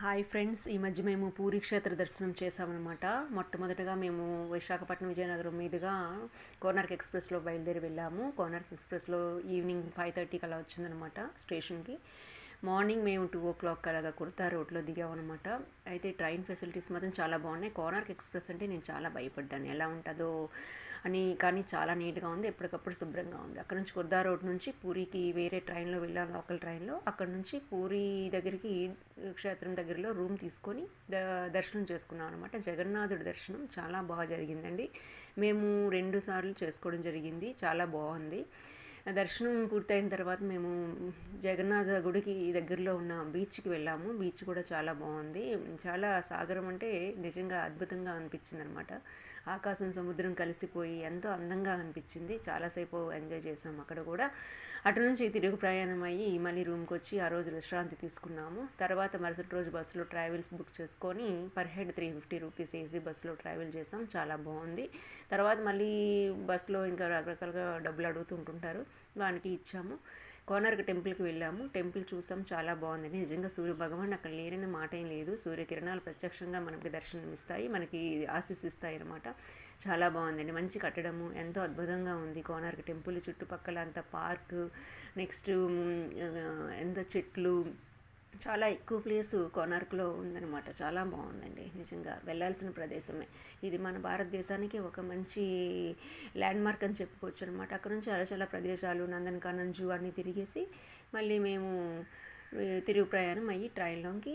Hi friends, ఈ మధ్య మేము పూరీ క్షేత్ర దర్శనం చేసామన్నమాట. మొట్టమొదటగా మేము విశాఖపట్నం విజయనగరం మీదుగా కోనార్క్ ఎక్స్ప్రెస్లో బయలుదేరి వెళ్ళాము. కోనార్క్ ఎక్స్ప్రెస్లో ఈవినింగ్ 5:30కి అలా వచ్చిందనమాట స్టేషన్కి. మార్నింగ్ మేము 2 o'clock అలాగా కుర్తా రోడ్లో దిగామన్నమాట. అయితే ట్రైన్ ఫెసిలిటీస్ మాత్రం చాలా బాగున్నాయి. కోనార్క్ ఎక్స్ప్రెస్ అంటే నేను చాలా భయపడ్డాను, ఎలా ఉంటుందో అని. కానీ చాలా నీట్గా ఉంది, ఎప్పటికప్పుడు శుభ్రంగా ఉంది. అక్కడ నుంచి కుర్దా రోడ్ నుంచి పూరికి వేరే ట్రైన్లో వెళ్ళాం, లోకల్ ట్రైన్లో. అక్కడ నుంచి పూరి దగ్గరికి క్షేత్రం దగ్గరలో రూమ్ తీసుకొని దర్శనం చేసుకున్నాం అనమాట. జగన్నాథుడి దర్శనం చాలా బాగా జరిగిందండి. మేము 2 సార్లు చేసుకోవడం జరిగింది, చాలా బాగుంది. దర్శనం పూర్తయిన తర్వాత మేము జగన్నాథ గుడికి దగ్గరలో ఉన్న బీచ్కి వెళ్ళాము. బీచ్ కూడా చాలా బాగుంది. చాలా సాగరం అంటే నిజంగా అద్భుతంగా అనిపించింది అనమాట. ఆకాశం సముద్రం కలిసిపోయి ఎంతో అందంగా అనిపించింది. చాలాసేపు ఎంజాయ్ చేసాము అక్కడ కూడా. అటు నుంచి తిరుగు ప్రయాణం అయ్యి మళ్ళీ రూమ్కి వచ్చి ఆ రోజు విశ్రాంతి తీసుకున్నాము. తర్వాత మరుసటి రోజు బస్సులో ట్రావెల్స్ బుక్ చేసుకొని పర్ హెడ్ 350 రూపీస్ ఏసీ బస్సులో ట్రావెల్ చేసాం. చాలా బాగుంది. తర్వాత మళ్ళీ బస్సులో ఇంకా రకరకాలుగా డబ్బులు అడుగుతుంటుంటారు, వానికి ఇచ్చాము. కోనార్క్ టెంపుల్కి వెళ్ళాము. టెంపుల్ చూసాం, చాలా బాగుంది. నిజంగా సూర్య భగవాన్ అక్కడ లేరని మాట ఏం లేదు. సూర్యకిరణాలు ప్రత్యక్షంగా మనకి దర్శనం ఇస్తాయి, మనకి ఆశీస్సిస్తాయి అనమాట. చాలా బాగుందండి, మంచి కట్టడము, ఎంతో అద్భుతంగా ఉంది కోనార్క్ టెంపుల్. చుట్టుపక్కల అంత పార్క్, నెక్స్ట్ ఎంత చెట్లు, చాలా ఎక్కువ ప్లేసు కోనార్క్లో ఉందన్నమాట. చాలా బాగుందండి, నిజంగా వెళ్ళాల్సిన ప్రదేశమే ఇది. మన భారతదేశానికి ఒక మంచి ల్యాండ్మార్క్ అని చెప్పుకోవచ్చు అనమాట. అక్కడ నుంచి చాలా చాలా ప్రదేశాలు, నందనకానన్ జూ అన్నీ తిరిగేసి మళ్ళీ మేము తిరుగు ప్రయాణం అయ్యి ట్రైన్లోకి